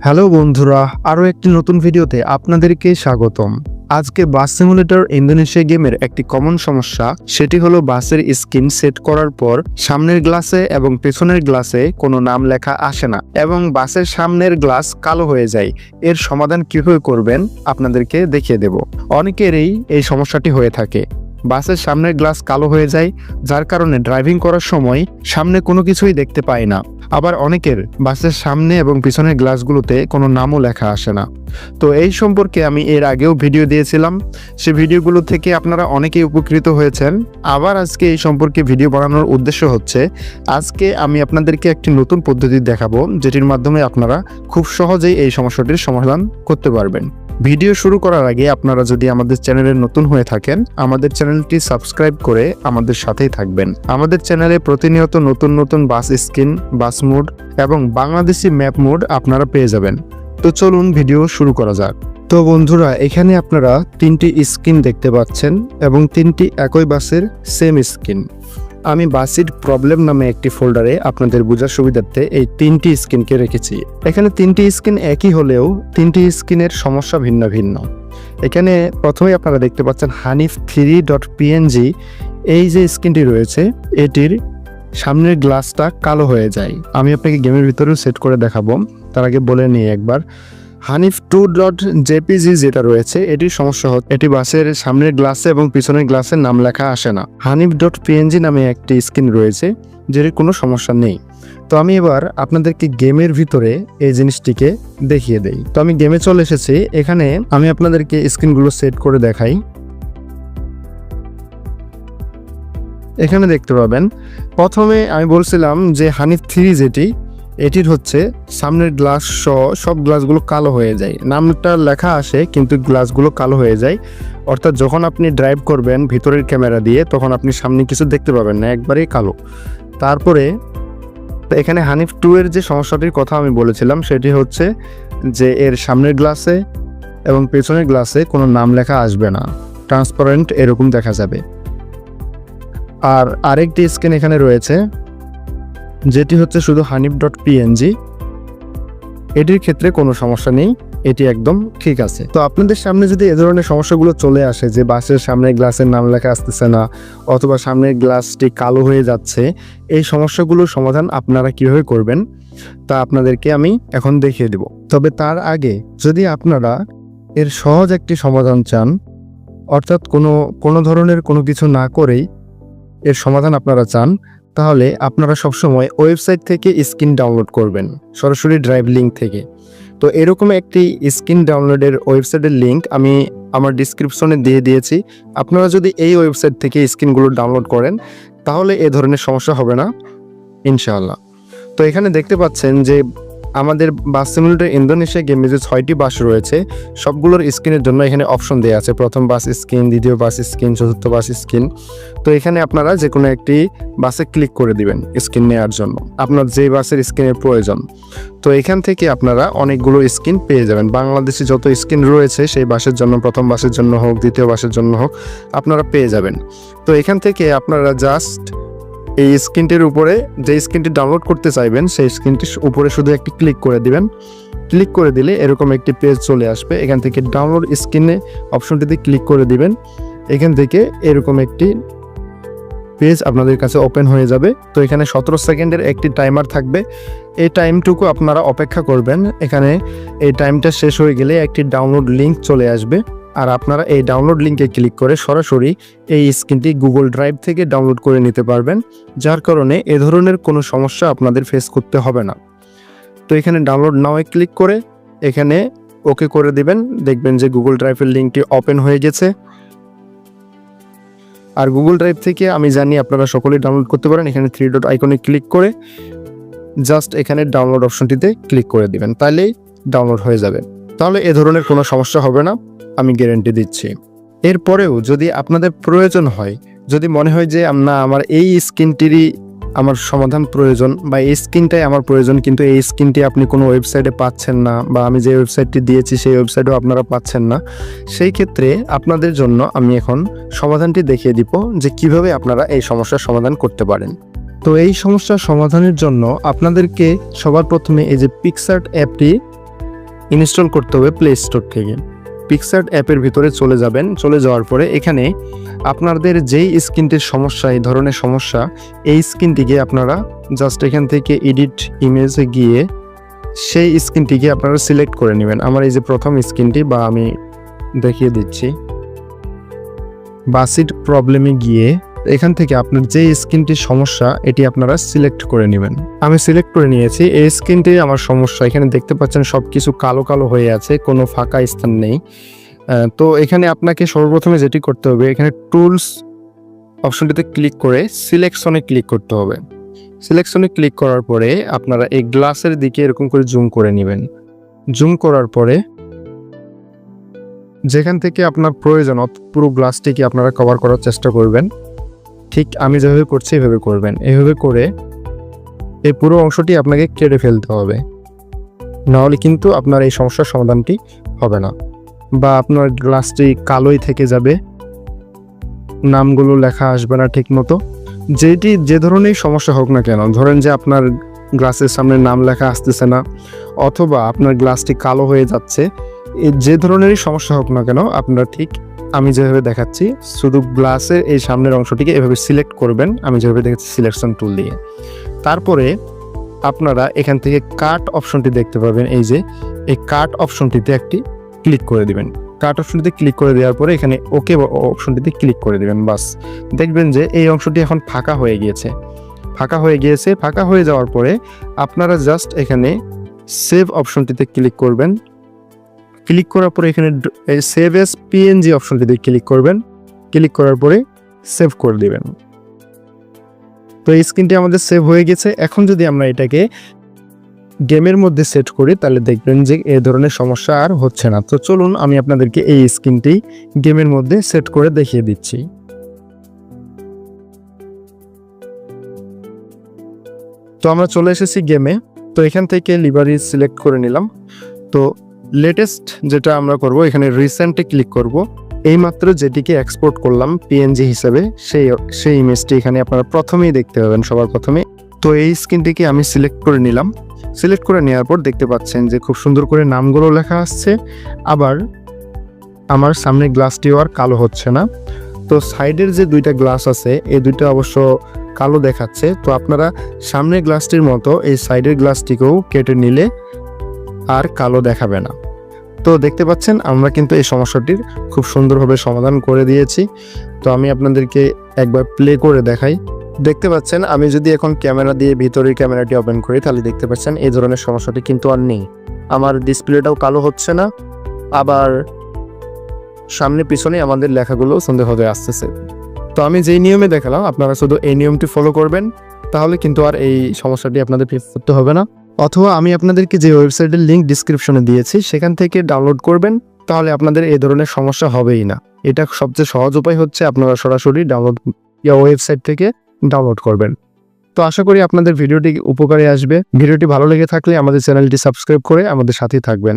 Hello বন্ধুরা, আরও একটি নতুন ভিডিওতে আপনাদেরকে স্বাগতম। আজকে বাস সিমুলেটর ইন্দোনেশিয়া গেমের একটি কমন সমস্যা, সেটি হলো বাসের স্ক্রিন সেট করার পর সামনের গ্লাসে এবং পেছনের গ্লাসে কোনো নাম লেখা আসে না এবং বাসের সামনের গ্লাস কালো হয়ে যায়। এর সমাধান কিভাবে করবেন আপনাদেরকে দেখিয়ে দেব। অনেকেরই এই সমস্যাটি হয়ে থাকে। বাসের সামনের গ্লাস কালো হয়ে যায়, যার কারণে ড্রাইভিং করার সময় সামনে কোনো কিছুই দেখতে পায় না। আবার অনেকের বাসের সামনে এবং পিছনের গ্লাসগুলোতে কোনো নামও লেখা আসে না। তো এই সম্পর্কে আমি এর আগেও ভিডিও দিয়েছিলাম, সে ভিডিওগুলো থেকে আপনারা অনেকেই উপকৃত হয়েছেন। আবার আজকে এই সম্পর্কে ভিডিও বানানোর উদ্দেশ্য হচ্ছে, আজকে আমি আপনাদেরকে একটি নতুন পদ্ধতি দেখাবো, যেটির মাধ্যমে আপনারা খুব সহজেই এই সমস্যাটির সমাধান করতে পারবেন। ভিডিও শুরু করার আগে আপনারা যদি আমাদের চ্যানেলে নতুন হয়ে থাকেন, আমাদের চ্যানেলটি সাবস্ক্রাইব করে আমাদের সাথেই থাকবেন। আমাদের চ্যানেলে প্রতিনিয়ত নতুন নতুন বাস স্ক্রিন, বাস মোড এবং বাংলাদেশি ম্যাপ মোড আপনারা পেয়ে যাবেন। তো চলুন ভিডিও শুরু করা যাক। তো বন্ধুরা, এখানে আপনারা তিনটি স্ক্রিন দেখতে পাচ্ছেন এবং তিনটি একই বাসের সেম স্ক্রিন। আমি বাসিড প্রবলেম নামে একটি ফোল্ডারে আপনাদের বোঝার সুবিধার্থে এই তিনটি স্ক্রিনকে রেখেছি। এখানে তিনটি স্ক্রিন একই হলেও তিনটি স্ক্রিনের সমস্যা ভিন্ন ভিন্ন। এখানে প্রথমেই আপনারা দেখতে পাচ্ছেন hanif3.png, এই যে স্ক্রিনটি রয়েছে এটির সামনের গ্লাসটা কালো হয়ে যায়। আমি আপনাকে গেমের ভিতরেও সেট করে দেখাবো, তার আগে বলে নিই একবার। hanif2.jpg যেটা রয়েছে এটির সমস্যা হচ্ছে, এটি বাসের সামনের গ্লাসে এবং পিছনের গ্লাসের নাম লেখা আসে না। hanif.png নামে একটি স্ক্রিন রয়েছে যেটির কোনো সমস্যা নেই। তো আমি এবার আপনাদেরকে গেমের ভিতরে এই জিনিসটিকে দেখিয়ে দেই। তো আমি গেমে চলে এসেছি। এখানে আমি আপনাদেরকে স্ক্রিনগুলো সেট করে দেখাই। এখানে দেখতে পাবেন, প্রথমে আমি বলছিলাম যে hanif3 যেটি, এটির হচ্ছে সামনের গ্লাস সহ সব গ্লাসগুলো কালো হয়ে যায়। নামটা লেখা আসে কিন্তু গ্লাসগুলো কালো হয়ে যায়। অর্থাৎ যখন আপনি ড্রাইভ করবেন ভিতরের ক্যামেরা দিয়ে, তখন আপনি সামনে কিছু দেখতে পাবেন না, একবারেই কালো। তারপরে এখানে hanif2 এর যে সমস্যাটির কথা আমি বলেছিলাম, সেটি হচ্ছে যে এর সামনের গ্লাসে এবং পেছনের গ্লাসে কোনো নাম লেখা আসবে না, ট্রান্সপারেন্ট এরকম দেখা যাবে। আর আরেকটি স্ক্রিন এখানে রয়েছে যেটি হচ্ছে শুধু hanif.png, এটির ক্ষেত্রে কোনো সমস্যা নেই, এটি একদম ঠিক আছে। তো আপনাদের সামনে যদি এ ধরনের সমস্যাগুলো চলে আসে, যে বাসের সামনের গ্লাসের নাম লেখা আসতেছে না অথবা সামনের গ্লাসটি কালো হয়ে যাচ্ছে, এই সমস্যাগুলোর সমাধান আপনারা কিভাবে করবেন তা আপনাদেরকে আমি এখন দেখিয়ে দেব। তবে তার আগে যদি আপনারা এর সহজ একটি সমাধান চান, অর্থাৎ কোনো ধরনের কোনো কিছু না করেই এর সমাধান আপনারা চান, তাহলে আপনারা সবসময় ওয়েবসাইট থেকে স্ক্রিন ডাউনলোড করবেন, সরাসরি ড্রাইভ লিঙ্ক থেকে। তো এরকম একটি স্ক্রিন ডাউনলোডের ওয়েবসাইটের লিঙ্ক আমি আমার ডিসক্রিপশনে দিয়ে দিয়েছি। আপনারা যদি এই ওয়েবসাইট থেকে স্ক্রিনগুলো ডাউনলোড করেন, তাহলে এ ধরনের সমস্যা হবে না ইনশাআল্লাহ। তো এখানে দেখতে পাচ্ছেন যে আমাদের বাস সিমুলেটর ইন্দোনেশিয়া গেমে যে 6টি বাস রয়েছে, সবগুলোর স্ক্রিনের জন্য এখানে অপশন দেওয়া আছে। প্রথম বাস স্ক্রিন, দ্বিতীয় বাস স্ক্রিন, চতুর্থ বাস স্ক্রিন। তো এখানে আপনারা যে কোনো একটি বাসে ক্লিক করে দিবেন স্ক্রিন নেওয়ার জন্য, আপনার যে বাসের স্ক্রিনের প্রয়োজন। তো এখান থেকে আপনারা অনেকগুলো স্ক্রিন পেয়ে যাবেন। বাংলাদেশে যত স্ক্রিন রয়েছে সেই বাসের জন্য, প্রথম বাসের জন্য হোক, দ্বিতীয় বাসের জন্য হোক, আপনারা পেয়ে যাবেন। তো এখান থেকে আপনারা জাস্ট এই স্ক্রিনটির উপরে যে স্ক্রিনটি ডাউনলোড করতে চাইবেন, সেই স্ক্রিনটির উপরে শুধু একটি ক্লিক করে দিবেন। ক্লিক করে দিলে এরকম একটি পেজ চলে আসবে। এখান থেকে ডাউনলোড স্ক্রিনে অপশনটিতে ক্লিক করে দিবেন। এখান থেকে এরকম একটি পেজ আপনাদের কাছে ওপেন হয়ে যাবে। তো এখানে 17 সেকেন্ডের একটি টাইমার থাকবে। এই টাইমটুকু আপনারা অপেক্ষা করবেন। এখানে এই টাইমটা শেষ হয়ে গেলে একটি ডাউনলোড লিঙ্ক চলে আসবে, আর আপনারা এই ডাউনলোড লিঙ্কে ক্লিক করে সরাসরি এই স্ক্রিনটি গুগল ড্রাইভ থেকে ডাউনলোড করে নিতে পারবেন, যার কারণে এ ধরনের কোনো সমস্যা আপনাদের ফেস করতে হবে না। তো এখানে ডাউনলোড নাওয়ে ক্লিক করে এখানে ওকে করে দিবেন। দেখবেন যে গুগল ড্রাইভের লিঙ্কটি ওপেন হয়ে গেছে। আর গুগল ড্রাইভ থেকে আমি জানি আপনারা সকলেই ডাউনলোড করতে পারেন। এখানে 3 ডট আইকনে ক্লিক করে জাস্ট এখানে ডাউনলোড অপশনটিতে ক্লিক করে দিবেন, তাহলেই ডাউনলোড হয়ে যাবে। তাহলে এ ধরনের কোনো সমস্যা হবে না, আমি গ্যারান্টি দিচ্ছি। এরপরেও যদি আপনাদের প্রয়োজন হয়, যদি মনে হয় যে না আমার এই স্ক্রিনটিরই আমার সমাধান প্রয়োজন, বা এই স্ক্রিনটাই আমার প্রয়োজন, কিন্তু এই স্ক্রিনটি আপনি কোনো ওয়েবসাইটে পাচ্ছেন না, বা আমি যে ওয়েবসাইটটি দিয়েছি সেই ওয়েবসাইটেও আপনারা পাচ্ছেন না, সেই ক্ষেত্রে আপনাদের জন্য আমি এখন সমাধানটি দেখিয়ে দিব যে কিভাবে আপনারা এই সমস্যার সমাধান করতে পারেন। তো এই সমস্যার সমাধানের জন্য আপনাদেরকে সবার প্রথমে এই যে পিকসার্ট অ্যাপটি ইনস্টল করতে হবে প্লে স্টোর থেকে। পিক্সআর্ট অ্যাপের ভিতরে চলে যাবেন। চলে যাওয়ার পরে এখানে আপনাদের যেই স্ক্রিনটির সমস্যা, এই ধরনের সমস্যা, এই স্ক্রিনটিকে আপনারা জাস্ট এখান থেকে এডিট ইমেজে গিয়ে সেই স্ক্রিনটিকে আপনারা সিলেক্ট করে নেবেন। আমার এই যে প্রথম স্ক্রিনটি, বা আমি দেখিয়ে দিচ্ছি, বাসিট প্রবলেমে গিয়ে এখান থেকে আপনার যে স্ক্রিনটির সমস্যা এটি আপনারা সিলেক্ট করে নেবেন। আমি সিলেক্ট করে নিয়েছি। এই স্ক্রিনটি আমার সমস্যা। এখানে দেখতে পাচ্ছেন সব কিছু কালো কালো হয়ে আছে, কোনো ফাঁকা স্থান নেই। তো এখানে আপনাকে সর্বপ্রথমে যেটি করতে হবে, এখানে টুলস অপশনটিতে ক্লিক করে সিলেকশনে ক্লিক করতে হবে। সিলেকশনে ক্লিক করার পরে আপনারা এই গ্লাসের দিকে এরকম করে জুম করে নেবেন। জুম করার পরে যেখান থেকে আপনার প্রয়োজন পুরো গ্লাসটিকে আপনারা কভার করার চেষ্টা করবেন। ঠিক আমি যেভাবে করছি এভাবে করবেন। এভাবে করে এই পুরো অংশটি আপনাকে কেটে ফেলতে হবে, নাহলে কিন্তু আপনার এই সমস্যার সমাধানটি হবে না, বা আপনার গ্লাসটি কালোই থেকে যাবে, নামগুলো লেখা আসবে না ঠিক মতো। যে ধরনের সমস্যা হোক না কেন, ধরেন যে আপনার গ্লাসের সামনে নাম লেখা আসতেছে না, অথবা আপনার গ্লাসটি কালো হয়ে যাচ্ছে, যে ধরনেরই সমস্যা হোক না কেন, আপনারা ঠিক আমি যেভাবে দেখাচ্ছি শুধু গ্লাসের এই সামনের অংশটিকে এভাবে সিলেক্ট করবেন, আমি যেভাবে দেখাচ্ছি সিলেকশন টুল দিয়ে। তারপরে আপনারা এখান থেকে কাট অপশনটি দেখতে পাবেন। এই যে এই কাট অপশনটিতে একটি ক্লিক করে দিবেন। কাট অপশনটিতে ক্লিক করে দেওয়ার পরে এখানে ওকে অপশনটিতে ক্লিক করে দিবেন। বাস, দেখবেন যে এই অংশটি এখন ফাঁকা হয়ে গিয়েছে। ফাঁকা হয়ে যাওয়ার পরে আপনারা জাস্ট এখানে সেভ অপশনটিতে ক্লিক করবেন। ক্লিক করার পরে এখানে সেভ এস পিএনজি অপশনটিতে ক্লিক করবেন। ক্লিক করার পরে সেভ করে দিবেন। তো এই স্ক্রিনটি আমাদের সেভ হয়ে গেছে। এখন যদি আমরা এটাকে গেমের মধ্যে সেট করি তাহলে দেখবেন যে এই ধরনের সমস্যা আর হচ্ছে না। তো চলুন আমি আপনাদেরকে এই স্ক্রিনটি গেমের মধ্যে সেট করে দেখিয়ে দিচ্ছি। তো আমরা চলে এসেছি গেমে। তো এখান থেকে লিভারি সিলেক্ট করে নিলাম। তো লেটেস্ট যেটা আমরা করব, এখানে রিসেন্টে ক্লিক করব। এইমাত্র যেটিকে এক্সপোর্ট করলাম পিএনজি হিসেবে সেই ইমেজটি এখানে আপনারা প্রথমেই দেখতে পাবেন, সবার প্রথমে। তো এই স্ক্রিনটিকে আমি সিলেক্ট করে নিলাম। সিলেক্ট করে নেওয়ার পর দেখতে পাচ্ছেন যে খুব সুন্দর করে নামগুলো লেখা আসছে, আবার আমার সামনে গ্লাসটিও আর কালো হচ্ছে না। তো সাইডের যে দুইটা গ্লাস আছে এই দুইটা অবশ্য কালো দেখাচ্ছে। তো আপনারা সামনের গ্লাসটির মতো এই সাইডের গ্লাসটিকেও কেটে নিলে আর কালো দেখাবে না। তো দেখতে পাচ্ছেন আমরা কিন্তু এই সমস্যাটির খুব সুন্দরভাবে সমাধান করে দিয়েছি। তো আমি আপনাদেরকে একবার প্লে করে দেখাই। দেখতে পাচ্ছেন আমি যদি এখন ক্যামেরা দিয়ে ভিতরের ক্যামেরাটি ওপেন করি তাহলে দেখতে পাচ্ছেন এই ধরনের সমস্যাটি কিন্তু আর নেই। আমার ডিসপ্লেটাও কালো হচ্ছে না, আবার সামনে পিছনে আমাদের লেখাগুলো সুন্দরভাবে আসতেছে। তো আমি যেই নিয়মে দেখালাম আপনারা শুধু এই নিয়মটি ফলো করবেন, তাহলে কিন্তু আর এই সমস্যাটি আপনাদের ফেস করতে হবে না। অথবা আমি আপনাদেরকে যে ওয়েবসাইটের লিঙ্ক ডিসক্রিপশনে দিয়েছি সেখান থেকে ডাউনলোড করবেন, তাহলে আপনাদের এই ধরনের সমস্যা হবেই না। এটা সবচেয়ে সহজ উপায় হচ্ছে আপনারা সরাসরি ওয়েবসাইট থেকে ডাউনলোড করবেন। তো আশা করি আপনাদের ভিডিওটি উপকারে আসবে। ভিডিওটি ভালো লেগে থাকলে আমাদের চ্যানেলটি সাবস্ক্রাইব করে আমাদের সাথেই থাকবেন।